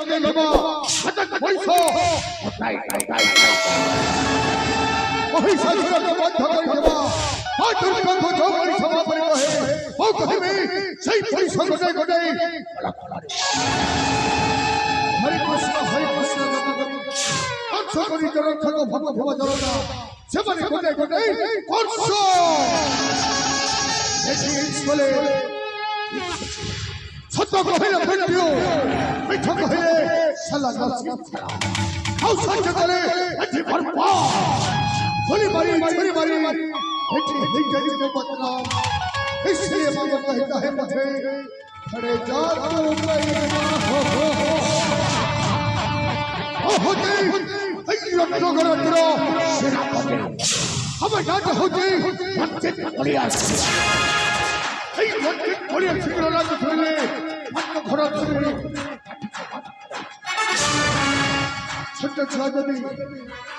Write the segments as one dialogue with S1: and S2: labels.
S1: রক্তে নেবা হাতক পয়সা মহিষাসুরকে বদ্ধ করে দেবা দুর্গন্ধ জগরি সমাপরি কহে ও কহিবে সেই পয়সা গোটাই গোটাই হরে কৃষ্ণ কংস করি রক্ষক ভগ ভব জনতা সেবারে গোটাই গোটাই কংস বলে সত্য কহিলে ভেটিও মিথ্য কহিলে সালা গাছি খাও সত্য করে এটি ভরপা বলি মারি এটি হিংসা দিতে বদনা इसलिए मगर कहता है मुझे खड़े जा तो कहीं होते रत्नो रत्नो सेनापति हमें जाते होते वंचित बढ़िया वंचित बढ़िया सिकरोला को छोड़ले मत घोड़ा छोड़ले छोटे छाजदी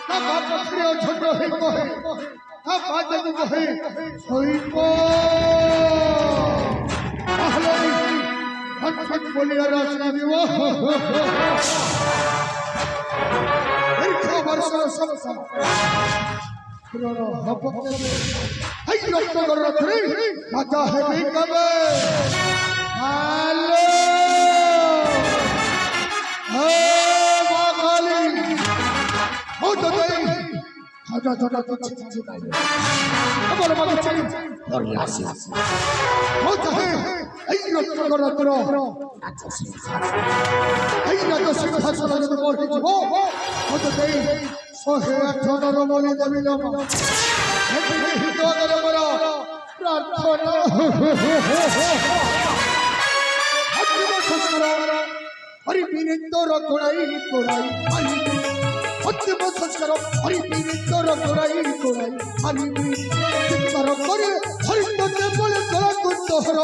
S1: का बाप खड़े छोटो है को है का बात को है सोई को पहले वंचित बढ़िया रास्ता दिवा सब पुराना हपक है रत्न कर रत्नी राजा है बेकबे हेलो हे वागाली हो तो नहीं खाजा छोटा तो चिचिता है अब बोलो मत चली और यासी हो तो है रत्न कर रत्न राजा सिंहासन जो मोर की हो तो नहीं सोहे अठोनर मोली देविलम हेतु हितो गलमरा प्रार्थना हत्तिम संस्कार हरि पीनिंदर गोड़ाई गोड़ाई हरि हत्तिम संस्कार हरि पीनिंदर गोड़ाई गोड़ाई हरि चित्तर करे हरिंदर बोले गला कुंदहर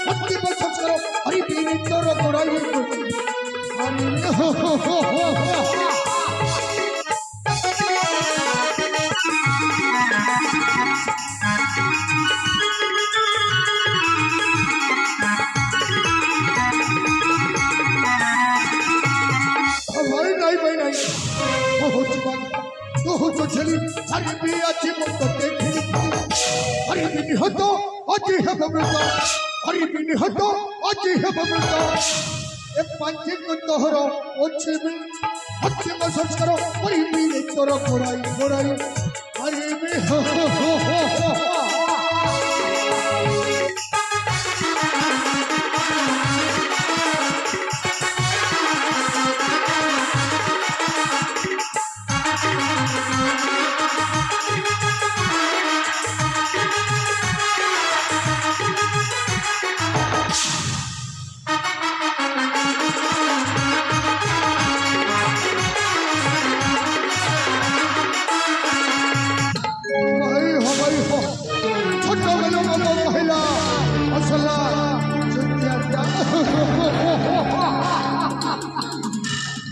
S1: हत्तिम संस्कार हरि पीनिंदर गोड़ाई गोड़ाई हरि तो चली हरि भी अच्छी मुक्त देखी हरि भी निहत अजी है बमृता हरि भी निहत अजी है बमृता एक पांची कुंदहर अच्छी भी अच्छी में संस्कार हरि भी नित्तर गोड़ाई गोड़ाई हरि भी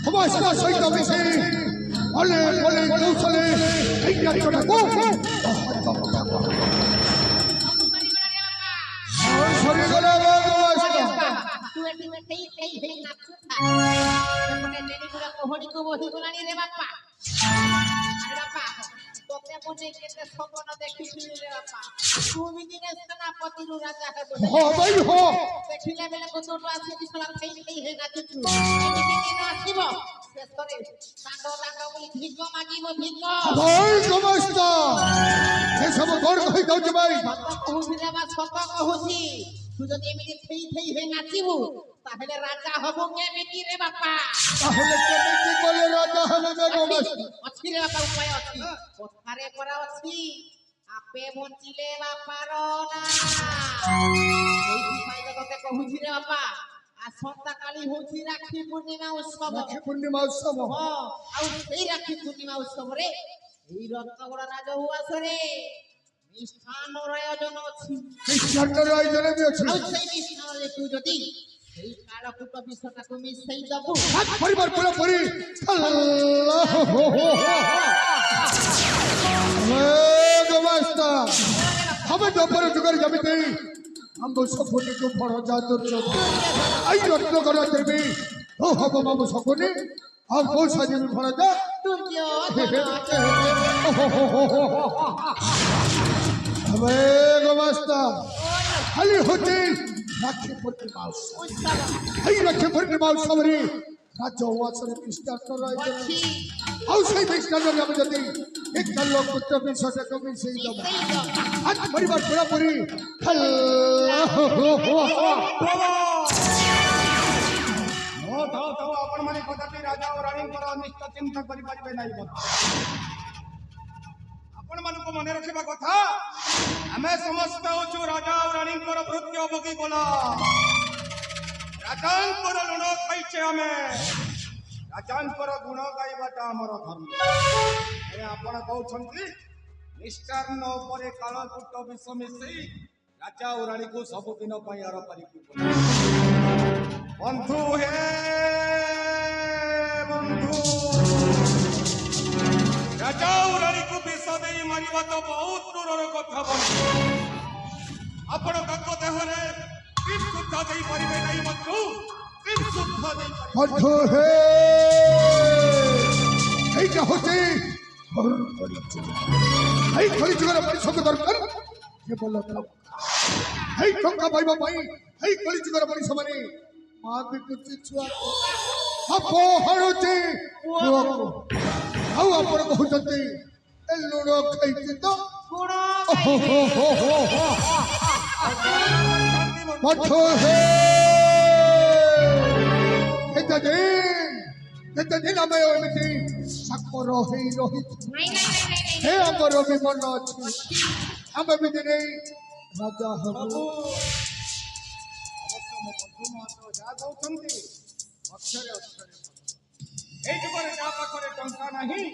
S1: हमारा सही तो मिसे अले बोले कौशले क्या छोटा को सॉरी गला
S2: तू एटी में तेई है ना छुटा मने नेनी पूरा कोहड़ी को बोही कोलानी रे बापा अरे बापा তোকে মনে কেতে স্বপ্ন দেখিছিলি রে বাপা তুমি দিনে সেনাপতি রাজা হে বলে
S1: हो भाई हो
S2: দেখিলে বেলে কত আছে বিছলা থেই হে নাচু এটি দিন আসিব শেষরে কাণ্ড কাণ্ড বলি ভিন্ন মাগিব ভিন্ন
S1: भाई समझता ये सब गौर कहि दउ जे भाई
S2: সত কহুছি রে বা সত কহুছি তু যদি এমিতি থেই হে নাচিবু তাহলে রাজা হব কেমিতি রে বাপা
S1: তাহলে কেমিতি বলে রাজা হলে বেগো মস্ত
S2: অছি রে বাপা উপায় অছি কথারে পরা অছি আপে বঞ্চিলে বাপার না এইটি পাইলে তোকে কহুছি রে বাপা আসন্তা কালী হউছি রাখি পূর্ণিমা উৎসব
S1: রাখি পূর্ণিমা উৎসব
S2: হ্যাঁ আর সেই রাখি পূর্ণিমা উৎসব রে এই রত্নগড় রাজহুয়াসরে মিষ্টান্নর আয়োজন ଅଛି
S1: মিষ্টান্নর আয়োজন ବି ଅଛି
S2: ଆଉ ସେଇ ମିଷ୍ଟାନ୍ନରେ ତୁ ଯଦି ସେଇ କାଳକୂଟ ବିଷଟାକୁ ମିଶେଇ ଦବୁ
S1: ହାତ ପରିବାର ପୁରା ପରି ଆଲ୍ଲାହ ହୋ ହୋ ଗୋମାସ୍ତା ଆମେ ଦପର ଯୁଗରେ ଯେମିତି ଆମ ସଫୁଟିକୁ ଫଳ ଯାଦୁର ଆଇ ରତ୍ନ କର ଦେବୀ তো হব বাবু সকলে আর বউ সাজিবি ভরাজা হবে গো মাস্টার খালি হতে রাখে পড়তে মাউস এই রাখে পড়তে মাউস সামনে রাজ্য ওয়াসরে মিস্টার রয়েছে ଆଉ ସେଇ ମିଷ୍ଟାନରେ ଆମେ ଯଦି ଏକ ଲୋକ ପୁତ୍ର ବିଷୟ କମି ସେଇ ଦବ ଆଜି ପରିବାର ପୁରାପୁରି
S3: ଆପଣ ମାନେ କଦାପି ରାଜା ଓ ରାଣୀଙ୍କର ଅନିଷ୍ଟ ଚିନ୍ତା କରିପାରିବେ ନାହିଁ ଆପଣ ମାନଙ୍କୁ ମନେ ରଖିବା କଥା ଆମେ ସମସ୍ତେ ହଉଛୁ ରାଜା ଓ ରାଣୀଙ୍କର ଭୃତ୍ୟ ଭୋଗୀ ଗୋଲ ରାଜାଙ୍କର ଋଣ ଖାଇଛେ ଆମେ ରାଜାଙ୍କର ଗୁଣ ଗାଇବାଟା ଆମର ଧର୍ମ ଆପଣ କହୁଛନ୍ତି ମିଷ୍ଟାନ୍ନ ଉପରେ କାଳକୂଟ ବିଷ ମିଶେଇ ରାଜା ଓ ରାଣୀକୁ ସବୁଦିନ ପାଇଁ ଆର ପାରିକି ବନ୍ଧୁ ହେ ବନ୍ଧୁ ରାଜା ଓ ରାଣୀକୁ ବିଷ ଦେଇ ମାରିବା ତ ବହୁତ ଦୂରର କଥା ବନ୍ଧୁ ଆପଣ ତାଙ୍କ ଦେହରେ ସୁଦ୍ଧା ଦେଇପାରିବେ ନାହିଁ ବନ୍ଧୁ ସୁଦ୍ଧା ଦେଇପାରିବେ
S1: বন্ধু হে এইটা হচ্ছে এই কলিযুগের মଣିষকে দরকার কেবল এই টঙ্কা পাইবা পাই এই কলিযুগের মଣିଷ মানে মা বিকুଚି ଛୁଆ ଅପହରୁଛି ପୁଅକୁ ଆଉ ଆପଣ କହୁଛନ୍ତି ଏ ଲୁଣ ଖାଇଛି ତ ବନ୍ଧୁ হে କେତେ ଦିନ ଆମେ ଏମିତି ସାକର ହେଇ ରହିଛୁ ହେ ଆମର ବି ମନ ଅଛି ଆମେ ବି ଦିନେ ରାଜା ହବୁ
S3: ଯାହା କହୁଛନ୍ତି ଅକ୍ଷରେ ଅକ୍ଷରେ ଏଇ ଯୁଗରେ ଯାହା ପାଖରେ ଟଙ୍କା ନାହିଁ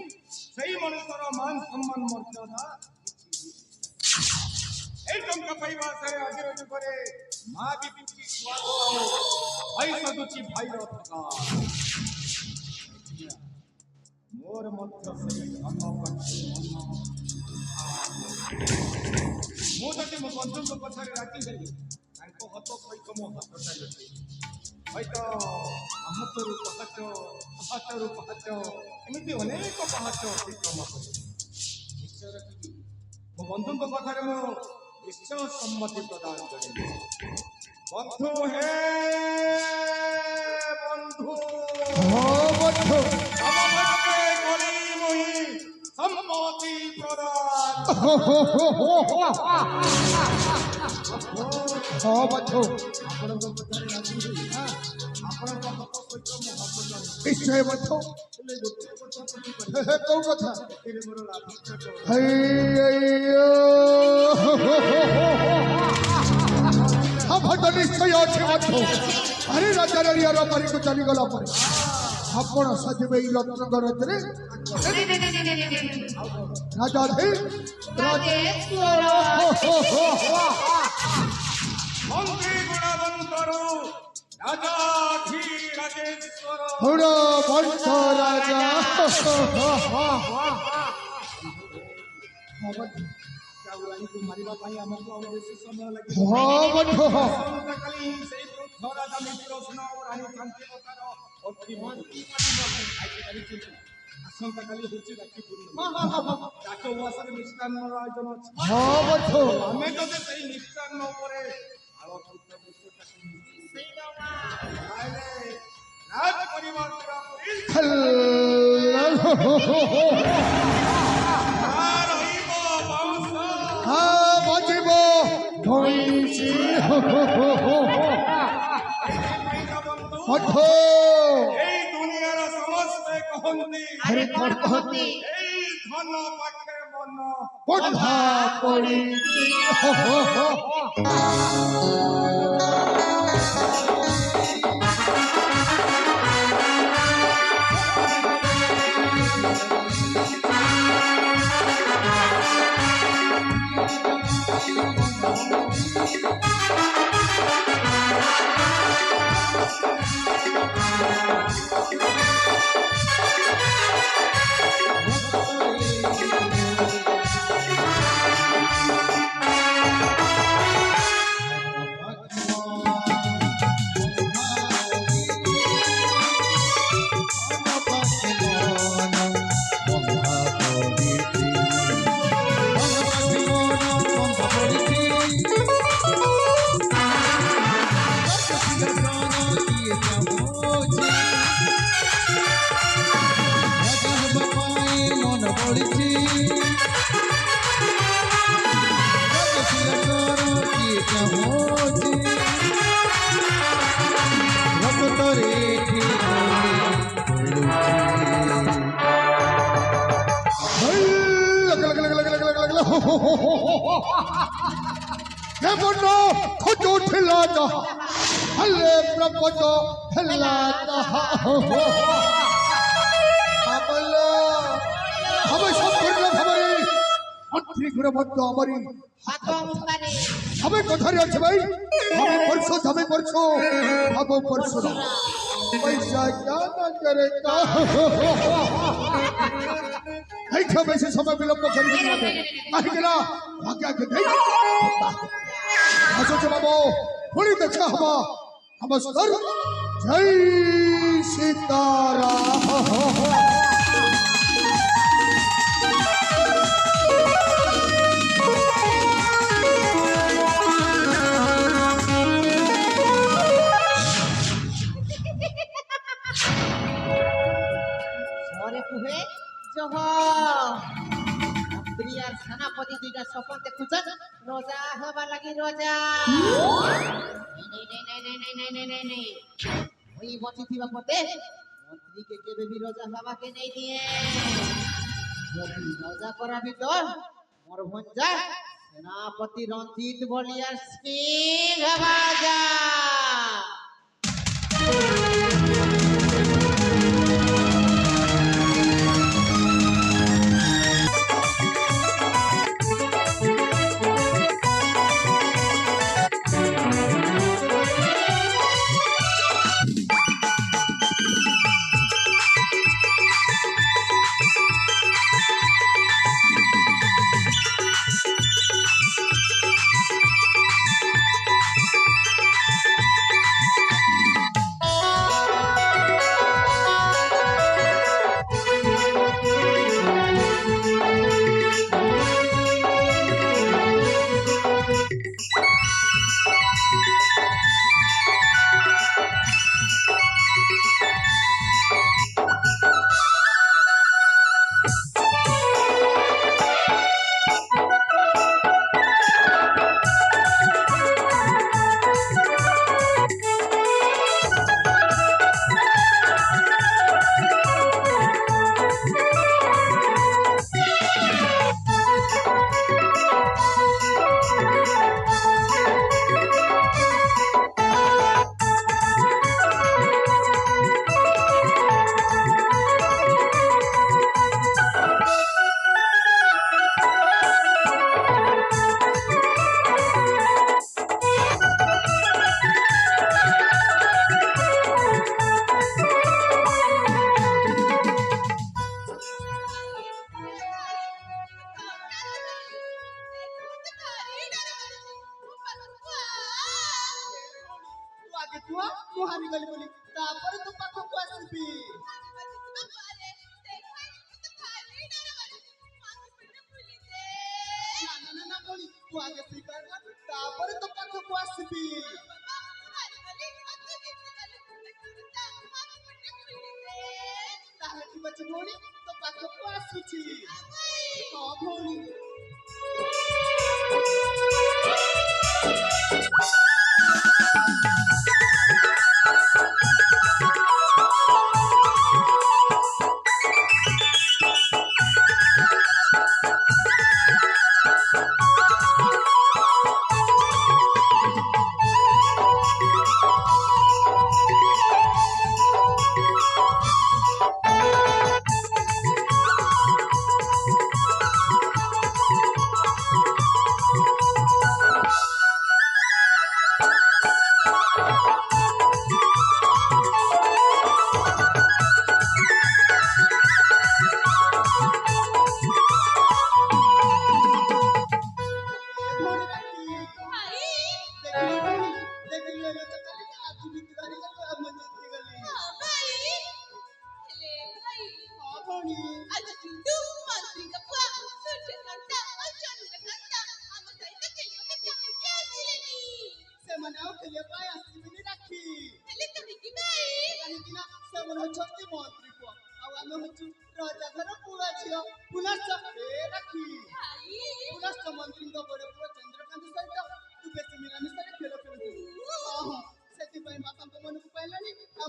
S3: ସେଇ ମଣିଷର ମାନ ସମ୍ମାନ ମର୍ଯ୍ୟାଦା ଏଇ ଟଙ୍କା ପାଇବା ଆଶାରେ ଆଜିର ଯୁଗରେ ମା ବିକୁଚି ଛୁଆକୁ ଭାଇ ସଜୁଛି ଭାଇର ଠକା ମୋର ମଧ୍ୟ ସେଇ ଧନ ମୁଁ ଯଦି ମୋ ବନ୍ଧୁଙ୍କ କଥାରେ ରାଜି ହେଲି ତାଙ୍କ ହାତ ସହିତ ମୋ ହାତ ଚାଲିଛି ହয়তো ପାହାଚରୁ ପାହାଚ ପାହାଚରୁ ପାହାଚ ଏମିତି ଅନେକ ପାହାଚ ଅତିକ୍ରମ କରି ନିଶ୍ଚୟ ରଖିବି ମୋ ବନ୍ଧୁଙ୍କ କଥାରେ ମୁଁ ନିଶ୍ଚୟ ସମ୍ମତି ପ୍ରଦାନ କରିବି ବନ୍ଧୁ ହେ ବନ୍ଧୁ
S1: ବନ୍ଧୁ
S3: ଗଳି ମହି ସମ୍ମତି ପ୍ରଦାନ
S1: ବନ୍ଧୁ
S3: ଆପଣଙ୍କ କଥାରେ ରାଜି ହେଇ ଆପଣଙ୍କ ହାତ ସହିତ ମୋ ହାତ ଚାଲିଛି
S1: ନିଶ୍ଚୟ ବନ୍ଧୁ
S3: ହେଲେ ଗୋଟେ କଥା
S1: କୋଉ କଥା
S3: ଏଥିରେ ମୋର ଲାଭ
S1: ତ ନିଶ୍ଚୟ ଅଛି ବନ୍ଧୁ ଆରେ ରାଜାର ରିଆର ପାରିକୁ ଚାଲିଗଲା ପରେ ଆପଣ ସାଜିବେ ଏଇ ରତ୍ନଙ୍କ ରଥରେ ରାଜାଧି
S3: ମନ୍ତ୍ରୀ ଗୁଣବନ୍ତରୁ ରାଜାଧୀରାଜେଶ୍ୱର
S1: ଗୁଣବନ୍ତ ରାଜା
S3: ରାଣୀକୁ ମାରିବା ପାଇଁ ଆମକୁ ଆଉ ବେଶୀ ସମୟ ଲାଗିବ
S1: ବନ୍ଧୁ
S3: ଆସନ୍ତାକାଲି ସେଇ ବୃଦ୍ଧ ରାଜା ନୀତିର ସ୍ନ ରାଣୀ ଶାନ୍ତିଲତାର ଆସନ୍ତାକାଲି ହଉଛି ରାକ୍ଷୀ ପୂର୍ଣ୍ଣିମା ରାଜ ଉଆସରେ ମିଷ୍ଟାନ୍ନର ଆୟୋଜନ ଅଛି
S1: ବନ୍ଧୁ
S3: ଆମେ ଯଦି ସେଇ ମିଷ୍ଟାନ୍ନ ଉପରେ ଆଳକୃତ ବିଶ୍ୱଟାକୁ ରାଜ ପରିବାର ରହିବ ବାଉଁଶ
S1: ବଜିବ ଧଇଛି ବନ୍ଧୁ
S3: এই দুনিয়ার সমস্তে কহন্তি
S1: আরে কଣ কହନ୍ତି
S3: এই ধন পাখে মন
S1: বন্ধা পড়িছি কেমন খোঁজ উঠিলা যাহা হলে প্রপদ হেলা তাহা আমলা হবে সম্পূর্ণ ভাবে মন্ত্রী ঘুরে মধ্য আমারই
S2: হাত মুস্তানি
S1: হবে কোথায় আছে ভাই হবে পরশু ভাবো পরশু পয়সা কেন করে এইটা বেশি সময় বিলম্ব করবি না আহি গেলা আগে আগে দেখ আসছে বাবু পুরি দেখা হবা নমস্কার জয় সীতারাম
S2: ঘরে কুহে জহ মন্ত্রী আর সেনাপতি দুইটা স্বপ্ন দেখুছেন রোজা হবার লাগি রোজা নেই ওই বচিথিবা পথে মন্ত্রীকে কেবে বি রোজা হবাকে নেই দিয়ে যদি রোজা করাবি তো মোর ভঞ্জা সেনাপতি রঞ্জিত বলিয়ার সিং হবা যা
S3: ଆଗେ କୁହ ମୁଁ ହାରିଗଲି ବୋଲି ତାପରେ ତୋ ପାଖକୁ ଆସିବି ନା ଭଉଣୀ ତୁ ଆଗେ ସ୍ୱୀକାର କର ତାପରେ ତୋ ପାଖକୁ ଆସିବି ତାହେଲେ ଠିକ ଅଛି ଭଉଣୀ ତୋ ପାଖକୁ ଆସୁଛି ହଁ ଭଉଣୀ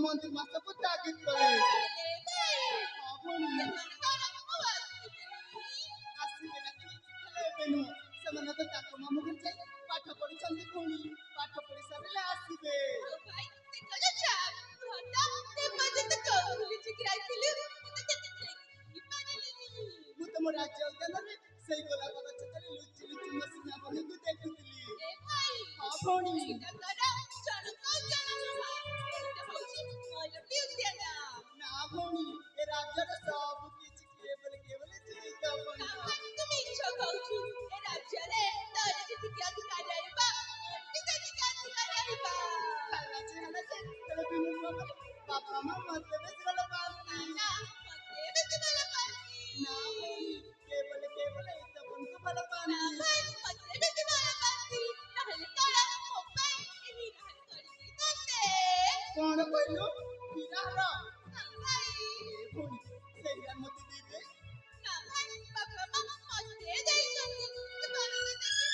S3: ମନ୍ତ୍ରୀ ମାସକୁ ତାଗିଦ କଲେ ଆସିବେ ନା ଏବେ ନୁହଁ ସେମାନେ ତ
S4: ସେଇ ଗୋଲାପ ଗଛ ତଳେ ଲୁଚି ଲୁଚି ମୋ ସୁନା ବୋହୂକୁ ଦେଖୁଥିଲି।
S5: ଏ ଭାଇ
S4: ହଁ ଭଉଣୀ।
S5: ଏଇଟା ତୋର ଜଣକ ଜଣ ନୁହଁ ଏଇଟା ହଉଛି ମୋର ବିଦ୍ୟାନା।
S4: ନା ଭଉଣୀ ଏ ରାଜ୍ୟର ସବୁ କିଛି କେବଳ ଚିତ୍ତପନ।
S5: ନା ଭାଇ ତୁ ମିଛ କହୁଛୁ ଏ ରାଜ୍ୟରେ ତୋର ଯେତିକି ଅଧିକାର ରହିବ ମୋର ବି ସେତିକି ଅଧିକାର ରହିବ।
S4: ତେବେ ବି ମୁଁ କଣ କଲି? ବାପା ମା ମତେ ବେଶୀ ଭଲ ପାଆନ୍ତି।
S5: ନା ମତେ ବେଶୀ ଭଲ ପାଆନ୍ତି।
S4: ନା ଭଉଣୀ କେବଳ ଏ ତପନକୁ ଭଲ
S5: ନା
S4: ପାଆନ୍ତି।
S5: ଭାଇ ମତେ ବେଶୀ ଭଲ ପାଆନ୍ତି ନହେଲେ ତୋର ମୋ ପାଇଁ ଏହି ରାହାନ କରିଦେଇଥାନ୍ତେ।
S4: କଣ କହିଲୁ? ହୀରାହାର?
S5: ନା ଭାଇ
S4: ଏ ଭଉଣୀ ସେଇ ହୀରା ମତେ ଦେଇଦେ।
S5: ନା ଭାଇ ବାପା ମା ମତେ ଦେଇଛନ୍ତି ସେମାନଙ୍କୁ ଦେବିନି।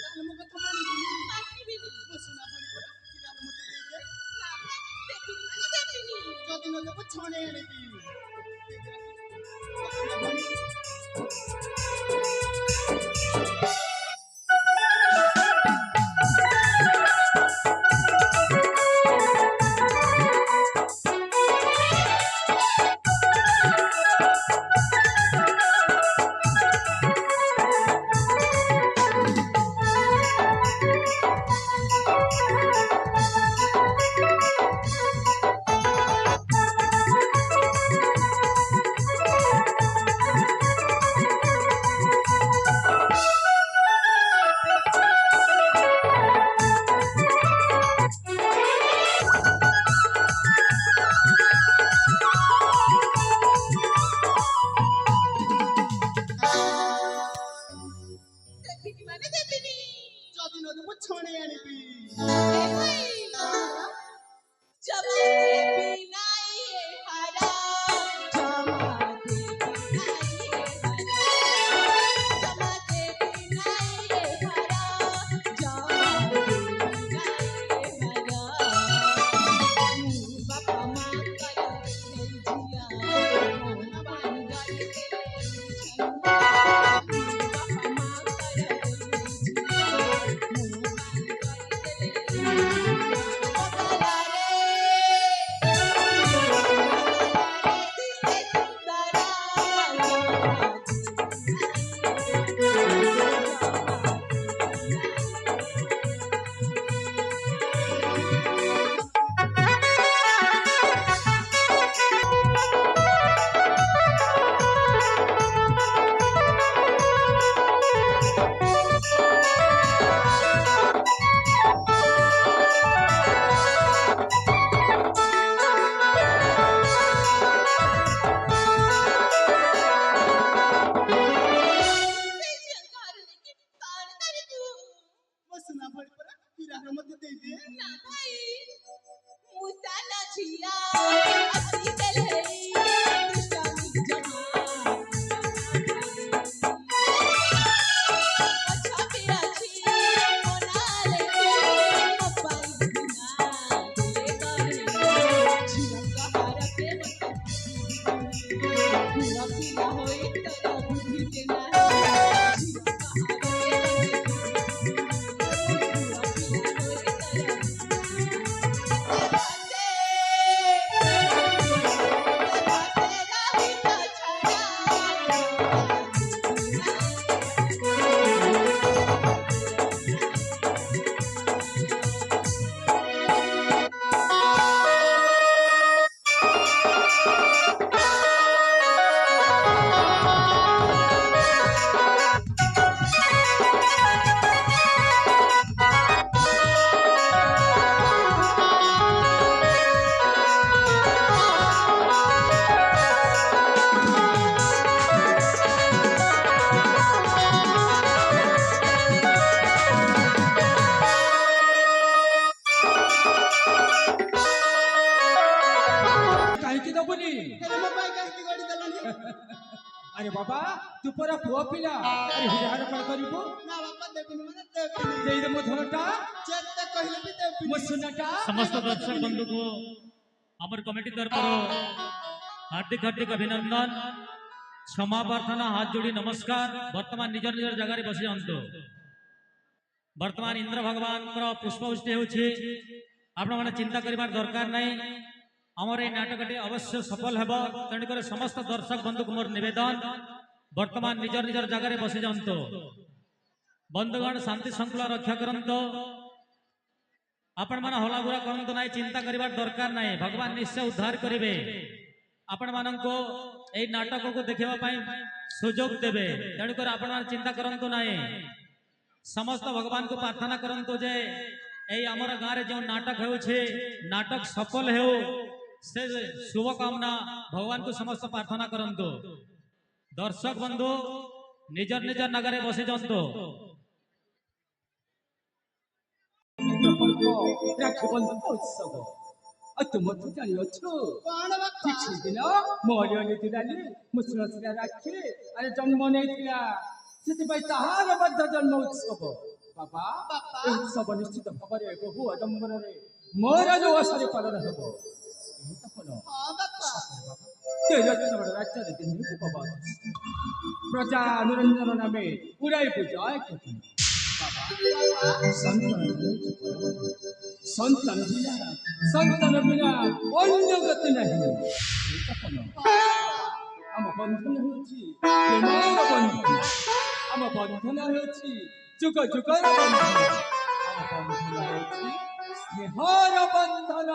S4: ତାହେଲେ ମୋ କଥା ମାନିବୁନି?
S5: ମାନିବିନି।
S4: ମୋ ସୁନା ଭଉଣୀ ପରା ହୀରାହାର ମତେ ଦେଇଦେ।
S5: ନା ଭାଇ ଦେବିନି ମାନେ ଦେବିନି।
S4: ଯଦି ନ ଦେବୁ ଛଣେଇ ଆଣିବି। ମୋ ସୁନା ଭଉଣୀ।
S5: ଦେବିନି ମାନେ ଦେବିନି।
S4: ଯଦି ନ ଦେବୁ ଛଣେଇ ଆଣିବି।
S5: ଏ ଭାଇ ଜମା ଦେବି ନାହିଁ ଏ ହାର। ଜମା ଦେବି ନାହିଁ ଏ ହାର। ଜମା ଦେବି ନାହିଁ ଏ ହାର। ଜମା ଦେବି ନାହିଁ ଏ ହାର। ମୁଁ ବାପା ମାଙ୍କର ସେଇ ଝିଅ ମୋ ପାଇଁ ଗଢ଼ିଦେଲେ ଛନ୍ଦ। ମୁଁ ବାପା ମାଙ୍କର ସେଇ ଝିଅ ମୋ ପାଇଁ ଗଢ଼ିଦେଲେ
S4: ମୋ ସୁନା ଭଉଣୀ ପରା ହୀରାହାର ମତେ ଦେଇଦେ।
S5: ନା ଭାଇ ମୁଁ ସାନ ଝିଅ ଆସିଦେଲେ ଦୁଷ୍ଟାମୀ ଜମା ଛବି ଅଛି ମୋ ନାଁ ଲେଖି ମୋ ପାଇଁ ବିନା ଦେଲେ କରି ଝିଅ କାହାର ପ୍ରେମ ପୁଅ ପିଲା ହୋଇ ତୋର ବୁଝିଲେ ନାହିଁ ଝିଅ କାହାର
S6: କାହିଁକି ଦବୁନି?
S4: ହେଲେ ମୋ ପାଇଁ କାହିଁକି ଗଢ଼ି ଦେଲନି?
S6: ଆରେ ବାବା ତୁ ପରା ପୁଅ ପିଲା ଆରେ ହୀରାହାର କଣ କରିବୁ?
S4: ନା ବାପା ଦେବିନି ମାନେ ଦେବିନି।
S6: ଦେଇଦେ ମୋ ଧନଟା
S4: ଯେତେ କହିଲେ ବି ଦେବିନି।
S6: ମୋ ସୁନାଟା।
S7: समस्त दर्शक बंधु को आमर कमिटी तरफ हार्दिक हार्दिक अभिनंदन क्षमा प्रार्थना हाथ जोड़ी नमस्कार। वर्तमान निज निज जगह बसी जातु। वर्तमान इंद्र भगवान पुष्पवृष्टि होछि आपण माने चिंता करिबार दरकार नहीं। आमर ए नाटकटी अवश्य सफल हेब तेणुकर समस्त दर्शक बंधु को मोर निवेदन বর্তমান নিজর নিজর জায়গায় বসে যান্ত। বন্ধুগণ শান্তি শৃঙ্খলা রক্ষা করন্ত। আপন মানে হলাগুলা করন্তু নাই, চিন্তা করিবার দরকার নাই, ভগবান নিশ্চয় উদ্ধার করিবে। আপন মানঙ্কু এই নাটকକୁ ଦେଖିବା ପାଇଁ ସୁଯୋଗ ଦେବେ, ତେଣୁକରି ଆପଣମାନେ ଚିନ୍ତା କରନ୍ତୁ ନାହିଁ। ସମସ୍ତ ଭଗବାନଙ୍କୁ ପ୍ରାର୍ଥନା କରନ୍ତୁ ଯେ এই ଆମର ଗାଁରେ ଯେଉଁ ନାଟକ ହେଉଛି ନାଟକ ସଫଳ ହେଉ, ସେ ଶୁଭକାମନା ଭଗବାନଙ୍କୁ ସମସ୍ତ ପ୍ରାର୍ଥନା କରନ୍ତୁ। ଦର୍ଶକ ବନ୍ଧୁ ନିଜ ନିଜ ଜାଗାରେ ବସି ଯାଆନ୍ତୁ।
S6: ରାକ୍ଷୀ ବନ୍ଧନ ଉତ୍ସବ ଆଉ ତୁମ ତ ଜାଣିଅଛ
S4: କଣ ବାପା?
S6: କିଛି ଦିନ ମୋର ନେଇଥିଲାଲି ମୁସଲସିଲା ରାକ୍ଷୀ ଆରେ ଜନ୍ମ ନେଇଥିଲା, ସେଥିପାଇଁ ତାହାର ମଧ୍ୟ ଜନ୍ମ ଉତ୍ସବ। ବାବା ଏ ଉତ୍ସବ ନିଶ୍ଚିତ ଭାବରେ ବହୁ ଆଡମ୍ବରରେ ମୋର ଯୋଶରେ ପାଳନ ହେବ। ଏହି ତ କଣ
S4: ହଁ ବାପା।
S6: ତେଜସ୍ୱର ରାଜ୍ୟରେ ଦିନେ ଉପବାସ ପ୍ରଜା ଅନୁରଞ୍ଜନ ନାମେ ଉଡ଼ାଇ ପୂଜା ଏକତି। ବାବା ସନ୍ତାନ ବିନା ଅନ୍ୟ ଗତି ନାହିଁ। ଆମ ବନ୍ଧନ ହେଉଛି ପ୍ରେମର ବନ୍ଧନ, ଆମ ବନ୍ଧନ ହେଉଛି ଯୁଗ ଯୁଗର ବନ୍ଧନ, ଆମ ବନ୍ଧନ ହେଉଛି ସ୍ନେହର ବନ୍ଧନ।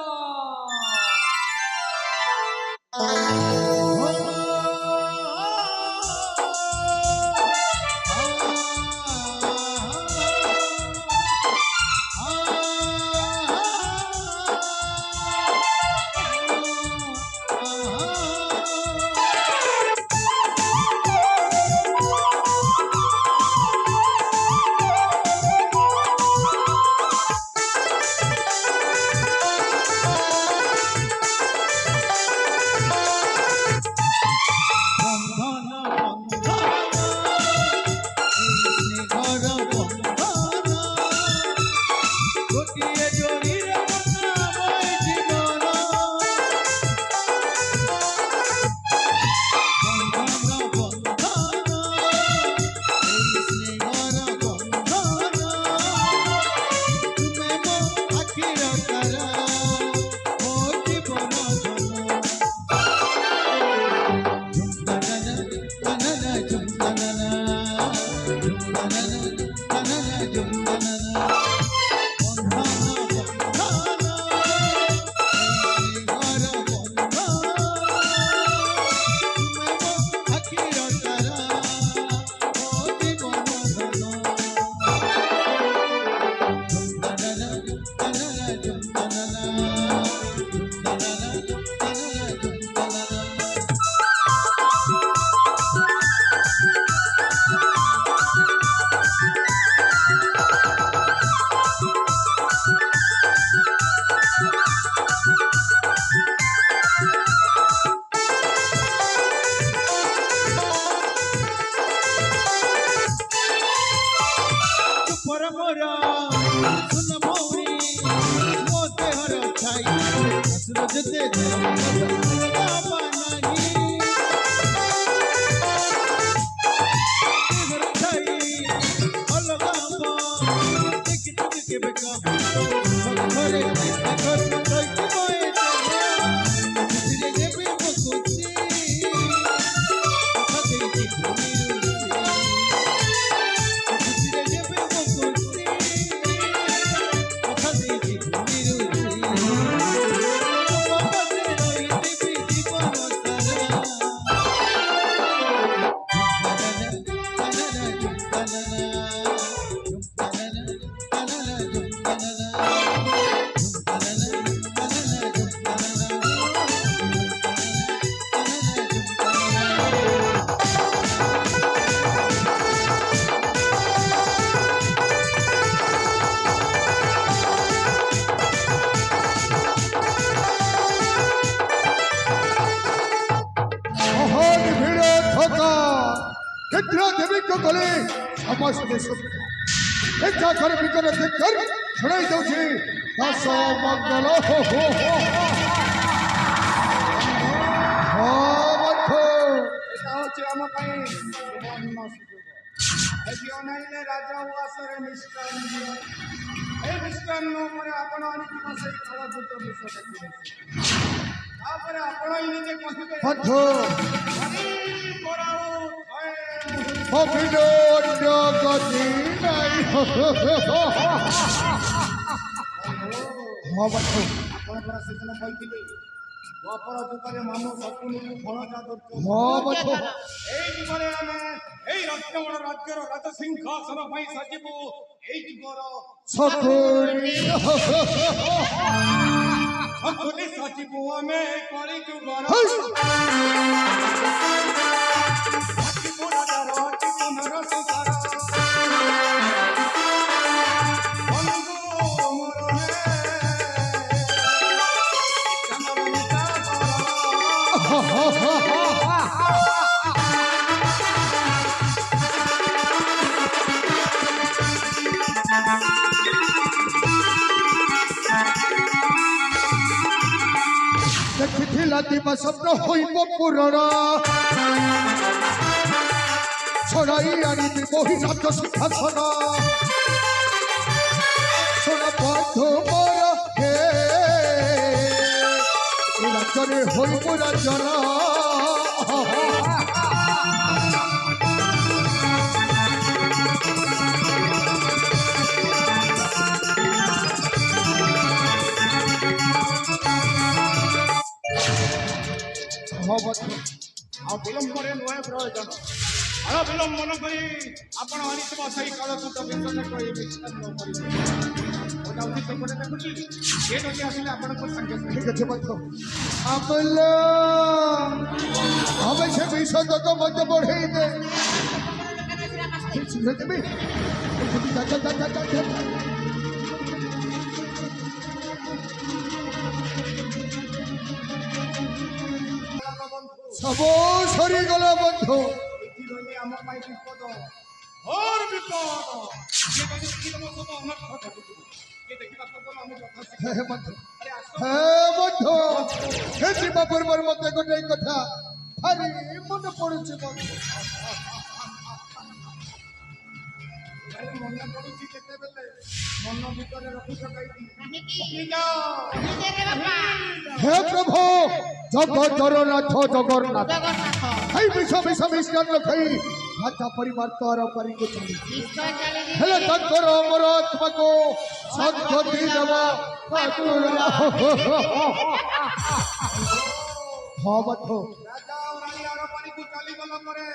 S1: ଗଲେ ସମସ୍ତେ ଏକାଥର ଭିତରେ ଶୁଣାଇ ଦେଉଛି ଦାସ ମଙ୍ଗଳ ହୋ ହୋ ହୋ
S3: এটা হচ্ছে ଆମ ପାଇଁ ସୁବର୍ଣ୍ଣ ସୁଯୋଗ। ଏଠି ଅନାଇଲେ ରାଜା ଉଆସରେ ମିଷ୍ଟାନ୍ନ ଦିଅ। এই মিষ্টান্ন ଉପରେ ଆପଣ ଆଣିଥିବା ସେଇ ଫଳଭୂତ ବିଷ ଦେଖିବେ। ତାପରେ ଆପଣ ନିଜେ କହିବେ ହରି କରାଉ
S1: অভিনন্য গতি নাই ହଁ ବନ୍ଧୁ
S3: ଆପଣଙ୍କର ସେଦିନ କହିଥିଲେ ଦ୍ୱାପର ଯୁଗରେ ମାନବ ଶକୁନିକୁ ଫଳଟା ଦରକାର
S1: ହଁ ବନ୍ଧୁ
S3: এই যুগরে ଆମେ এই ରତ୍ନଗଡ଼ ରାଜ୍ୟର ରାଜସିଂହାସନ ପାଇଁ ସାଜିବୁ এই ଯୁଗର
S1: ଶକୁନି
S3: ଶକୁନି ସାଜିବୁ ଆମେ କଳି ଯୁଗର
S1: ହେଇ!
S3: ସାଜିବୁ ରାଜାର ଅତି ସୁନ୍ଦର ସଂସାର ବନ୍ଧୁ ମୋର ହେ କାମର ନିଶା
S1: ଦେଖିଥିଲା ଦିବା ସ୍ୱପ୍ନ ହୋଇବ ପୂରଣ ଛଡ଼ାଇ ଆଣିବି ବହି ରାଜ ସିଂହାସନ ଶୁଣ ବନ୍ଧୁ ମୋର ହେ ଏ ରାଜ୍ୟରେ ହୋଇବ ରାଜନ ହଁ ବନ୍ଧୁ
S3: ଆଉ ବିଳମ୍ବରେ ନୁହେଁ ପ୍ରୟୋଜନ ଆଉ ବିଳମ୍ବ ନ କରି ଆପଣ ଆଣିଥିବା ସେଇ କାଳକୂଟ ବିଷୟରେ କହି ବିସ୍ତାର କରିବେ ମୁଁ ଯାଉଛି ସେପଟେ ଦେଖୁଛି ସେ ଯଦି ଆସିଲେ ଆପଣଙ୍କ ସାଙ୍ଗେ ସାଙ୍ଗେ
S1: ঠিক আছে বন্ধু আমি সে বিষয় তত মধ্যে বঢ়েই দে শুনে দেবে যা, যা, যা, যা, যা, যা।
S3: বন্ধু
S1: সব সরিগল বন্ধু
S3: ଏଠି ରହିଲେ ଆମ ପାଇଁ ବିପଦ ଘୋର ବିପଦ କିଏ ଯଦି ଦେଖିଦେବ ସବୁ ଅନର୍ଥ ଘଟିଯିବ କିଏ ଦେଖିବା ପୂର୍ବରୁ ଆମେ ଯଥାଶୀଘ୍ର
S1: হে বন্ধু
S3: ଆରେ ଆସ
S1: হে ବନ୍ଧୁ হে ଯିବା ପୂର୍ବରୁ ମତେ ଗୋଟେ କଥା ଭାରି ମନେ ପଡୁଛି ବନ୍ଧୁ
S3: ଆରେ ମନେ ପଡୁଛି କେତେବେଳେ ମନ ଭିତରେ ରଖୁଛ କାହିଁକି
S2: କାହିଁକି
S3: ଯାଅ
S2: କହିଦେ ରେ ବାପା
S1: হে প্রভু জগতর নাথ জগন্নাথ
S2: ଜଗନ୍ନାଥ
S1: এই বিষ বিষ মিষ্টান্ন খাই ভাতা পরিবার তর করিকে চলি
S2: ନିଶ୍ଚୟ ଚାଲିଯିବି
S1: ହେଲେ ତାଙ୍କର ଅମର ଆତ୍ମାକୁ ସଦ୍ଗତି ଦେବ ଠାକୁର ହଁ ବନ୍ଧୁ
S3: ରାଜା ଆଉ ରାଣୀ ଆରପାରିକୁ ଚାଲିଗଲା ପରେ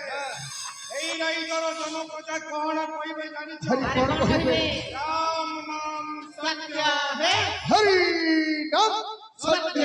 S3: ଏଇ ରାଇଜର ଜନପ୍ରଜା କଣ କହିବେ ଜାଣିଛ
S1: ହରି କଣ କହିବେ
S3: ରାମ ନାମ
S2: ସତ୍ୟ ହେ
S1: ହରି ନାମ ସତ୍ୟ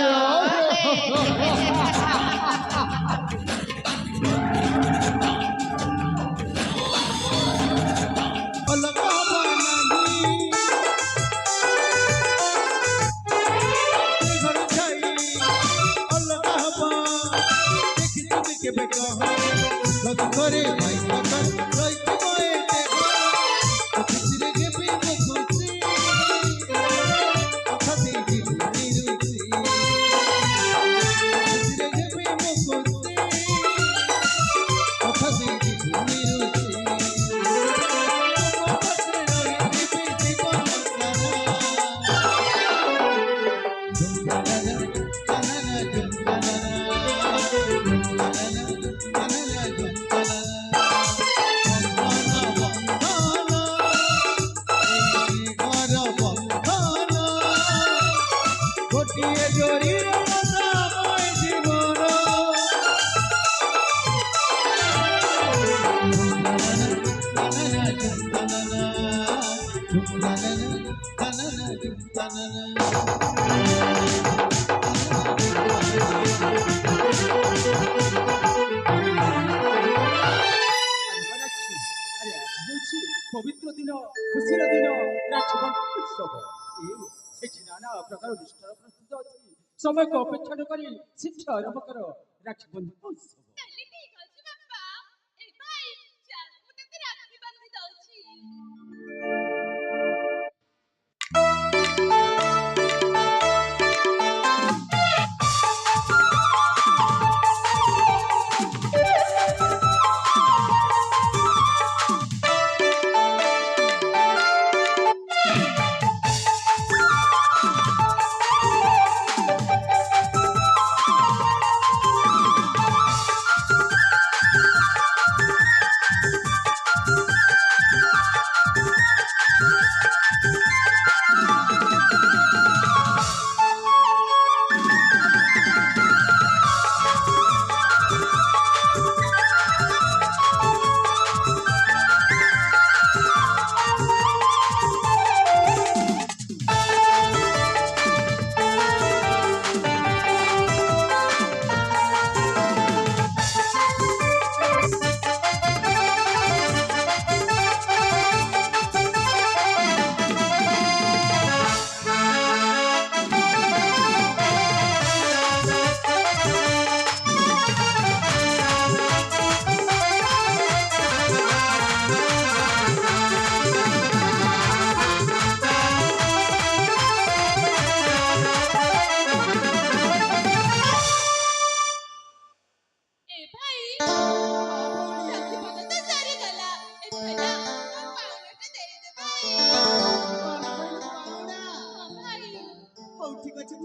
S6: ପବିତ୍ର ଦିନ ଖୁସିର ଦିନ ରାକ୍ଷୀ ବନ୍ଧନ ଉତ୍ସବ ସେଠି ନାନା ପ୍ରକାର ଅନୁଷ୍ଠାନ ପ୍ରସ୍ତୁତ ଅଛି ସମୟକୁ ଅପେକ୍ଷା ନ କରି ଶୀଘ୍ର ଆରମ୍ଭ କର ରାକ୍ଷୀ ବନ୍ଧନ ଉତ୍ସବ
S5: ତାହେଲେ ଠିକ ଅଛି ବାପା ଏ ଭାଇ ଚାଲ ମୁଁ ତତେ ରାକ୍ଷୀ ବାନ୍ଧି ଦଉଛି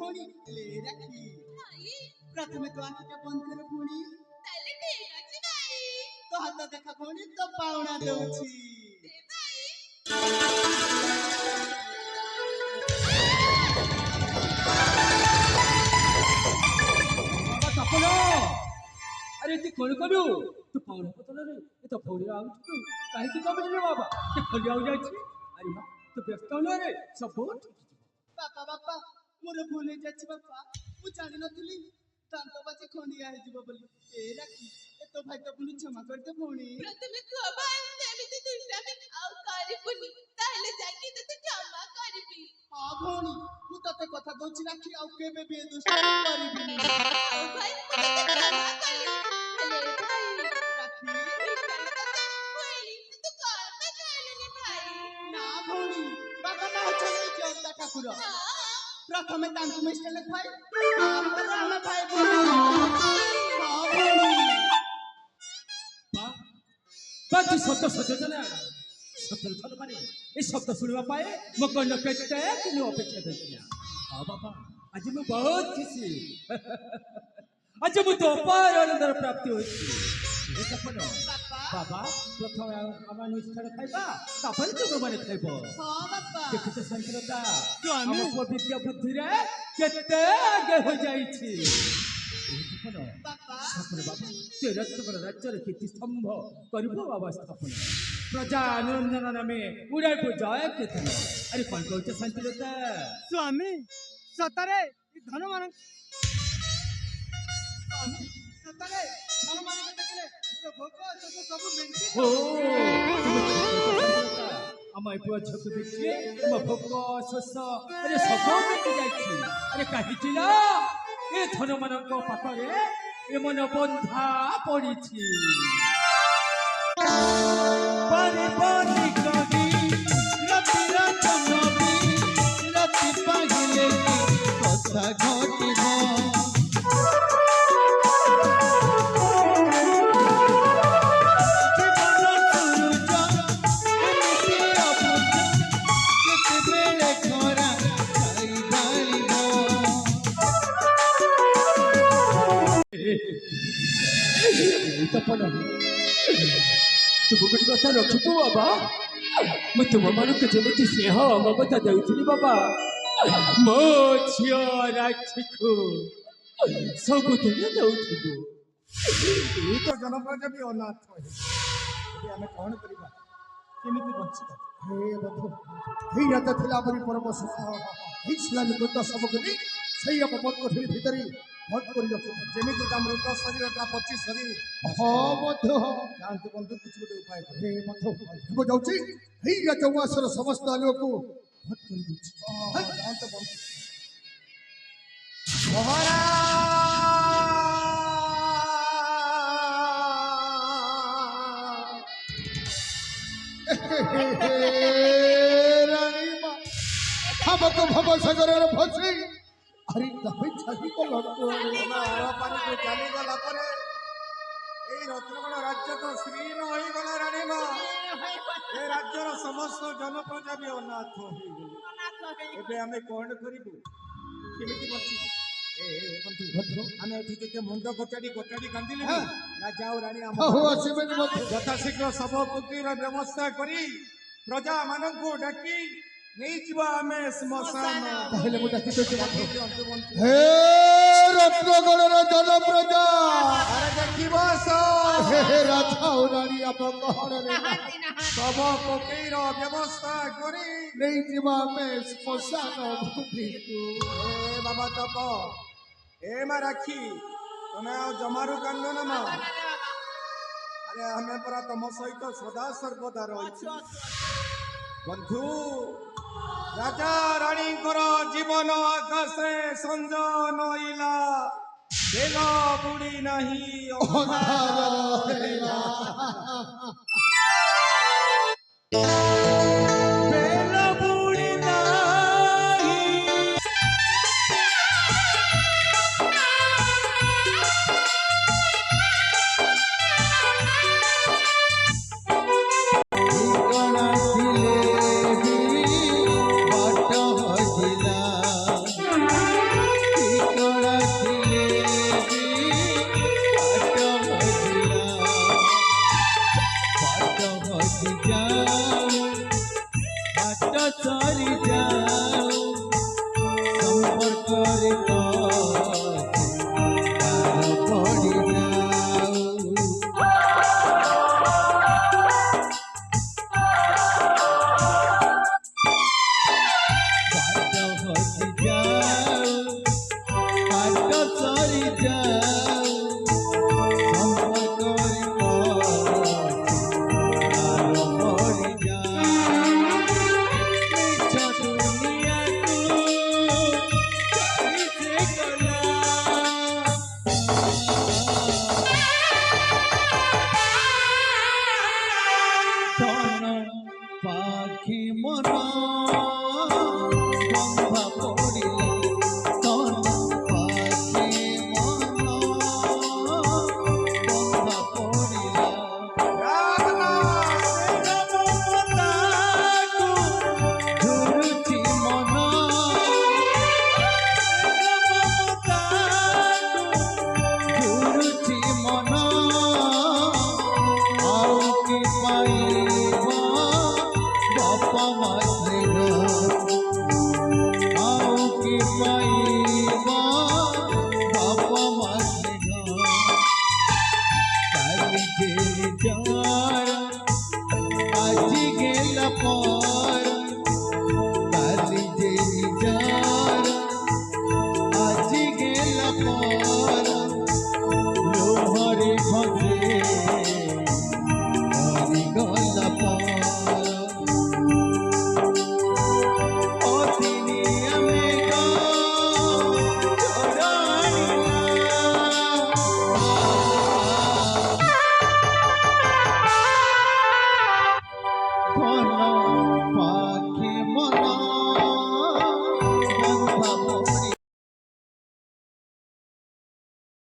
S4: ভৌণী লে রাখি
S5: ভাই
S4: প্রথমে তো আঁখিটা বন্ধ করে ভৌণী
S5: তাহলে ঠিক আছে ভাই
S4: তো হাত দেখা ভৌণী তো পাওনা দଉଛି
S5: দে ভাই
S6: बाबा तपन अरे तू कोण करू तू पाहुणे पतला रे ये तो फोडी आउट तू काही की कमी रे बाबा ते खोली आउ जायची अरे मा तू व्यस्त न रे सब ठीक
S4: ବାପା ବାପା ମୋର ଭୁଲ ହେଇଯାଇଛି ବାପା ମୁଁ ଜାଣିନଥିଲି ଦାନ୍ତବାଜି ଖଣ୍ଡିଆ ହେଇଯିବ ବୋଲି ଏ ରାଖି ଏ ତୋ ଭାଇ ତ ଭୁଲ କ୍ଷମା କରିଦେ ଭଉଣୀ
S5: ପ୍ରଥମେ ତୁ ଭାଇ ଏମିତି ଦୁଷ୍ଟାମି ଆଉ କରିବୁନି ତାହେଲେ ଯାଇକି ତତେ କ୍ଷମା କରିବି
S4: ହଁ ଭଉଣୀ ମୁଁ ତତେ କଥା ଦଉଛି ରାଖି ଆଉ କେବେ ବି ଏ ଦୁଷ୍ଟାମି କରିବିନି
S5: ଆଉ ଭାଇ ମୁଁ ତତେ କ୍ଷମା କଲି ହେଲେ ଭାଇ
S4: ରାଖି
S5: ଦୁଷ୍ଟାମି ତତେ କହିଲି ତୁ କଣ ପାଇଁ କହିଲୁନି ଭାଇ
S4: ନା ଭଉଣୀ ବାପା ମା ଅଛନ୍ତି ଜଗନ୍ନାଥ ଠାକୁର
S5: ହଁ
S4: ପ୍ରଥମେ ତାଙ୍କୁ ମିଷ୍ଟେଲେ ଖାଇ ତାପରେ ଆମେ ଭାଇ ଭଉଣୀ ହଁ ଭଉଣୀ
S6: बा बा तू सत्य सचेतना सत्य थल माने ए शब्द सुनिबा पाए म कन्न केते कि अपेक्षा करतिया हां बाबा आज मैं बहुत खुशी आज मैं तो अपार आनंद प्राप्ति होइछि ए तपन बाबा प्रथम हम अनुष्ठान खाइबा तापर तो माने खाइबो
S4: ହଁ ବାପା
S6: देखते संतरता हम विद्या बुद्धि रे केते आगे हो जाइछि ए तपन
S4: ବାପା
S6: स्थापन बाबा तेरा तुम्हारा राज्य कीर्ति स्तंभ करिबो बाबा स्थापन प्रजा अनुरंजन नामे उड़ाई को जाए केतन अरे कौन कहते शांतिलता
S4: ସ୍ୱାମୀ ସତରେ ଧନ ମାନ ସତରେ ଧନ ମାନ ଦେଖିଲେ ମୋର ଭୋଗ ସବୁ ସବୁ ମେଣ୍ଟି
S6: ओ আমার পুয়া ছোট দেখছি আমার ভোগ শস্য আরে সব মিটি যাইছি আরে কাহিছি না এ ধন মানক পাখরে এমন বন্ধা পড়িছি
S4: পারে পানি কবি রাতি রাত নবী রাতি পাগলে কথা ঘটিব
S6: तपन तू गोटे कथा रखिबो बाबा ମୁଁ ତୁମମାନଙ୍କୁ ଯେମିତି ସ୍ନେହ ମମତା ଦେଉଥିଲି ବାବା ମୋ ଝିଅ ରାକ୍ଷୀକୁ ସବୁଦିନ ଦେଉଥିବୁ
S3: এই তো জনপ্রজা ବି ଅନାଥ ହେଲେ ଏବେ ଆମେ କଣ କରିବା କେମିତି ବଞ୍ଚିବା
S1: ହେ ବନ୍ଧୁ ଏଇ ରାତ ଥିଲା ଆମରି ପରମ ସୁଖ ଏଇ ଶିଳାମି ବୃଦ୍ଧ ଶବକୁ ନେଇ ସେଇ ଅପମତ କୋଠରୀ ଭିତରେ ଭୋଟ କରି ରଖିବା
S3: ଯେମିତି ତା ମୃତ ଶରୀରଟା ପଚି ସରି
S1: ହଁ ବନ୍ଧୁ
S3: ଯାଆନ୍ତୁ ବନ୍ଧୁ କିଛି ଗୋଟେ ଉପାୟ କର
S1: ହେ ବନ୍ଧୁ ମୁଁ ଯାଉଛି ଏଇ ରାଜଉଆସର ସମସ୍ତ ଆଲୋକକୁ ଭୋଟ କରି ଦଉଛି
S3: ଯାଆନ୍ତୁ ବନ୍ଧୁ
S1: রানী মা আমাকে ভব সাগরের ভসি আরে তাই ছাড়ি কল
S3: ତମେ ଅଳପାଣିକୁ ଚାଲିଗଲା ପରେ ଏଇ ରତ୍ନଗଣ ରାଜ୍ୟ ତ ଶ୍ରୀହୀନ ହୋଇଗଲା ରାଣୀମା ଏ ରାଜ୍ୟର ସମସ୍ତ ଜନପ୍ରଜା ବି ଅନାଥ ହୋଇଗଲେ ଏବେ ଆମେ କଣ କରିବୁ କେମିତି ବଞ୍ଚିବୁ ବନ୍ଧୁ ଆମେ ଏଠି ଯେତେ ମୁଣ୍ଡ ଗୋଟାଡ଼ି କାନ୍ଦିଲେ ରାଜା ଆଉ ରାଣୀ ଆମ
S1: ହଉ ଆସିବେନି ବନ୍ଧୁ
S3: ଯଥାଶୀଘ୍ର ଶବ ପୃଥିବୀର ବ୍ୟବସ୍ଥା କରି ପ୍ରଜାମାନଙ୍କୁ ଡାକି ନେଇଯିବା ଆମେ ଶ୍ମଶାନ
S1: ତାହେଲେ ମୁଁ ଡାକି ଦେଉଛି ବନ୍ଧୁ
S3: ଦିଅନ୍ତୁ ବନ୍ଧୁ।
S1: হে রত্নগণের জনপ্রজা
S3: ଆରେ ଦେଖିବ
S1: হে রাজা ও রানী আপ কহরে
S3: ଶବ ପକେଇର ବ୍ୟବସ୍ଥା କରି
S1: নেই ଯିବା ଆମେ ଶ୍ମଶାନ ଭୂମିକୁ
S3: ଏ ବାବା ତପ ଏ ମା ରାକ୍ଷୀ ତମେ ଆଉ ଜମାରୁ କାନ୍ଦନ ମା ଆରେ ଆମେ ପରା ତମ ସହିତ ସଦା ସର୍ବଦା ରହିଛୁ ବନ୍ଧୁ ରାଜା ରାଣୀଙ୍କର ଜୀବନ ଆକାଶେ ସଞ୍ଜ ନଇଲା ବେଲ ବୁଡ଼ି ନାହିଁ
S1: ଅନ୍ଧାର ହେଲା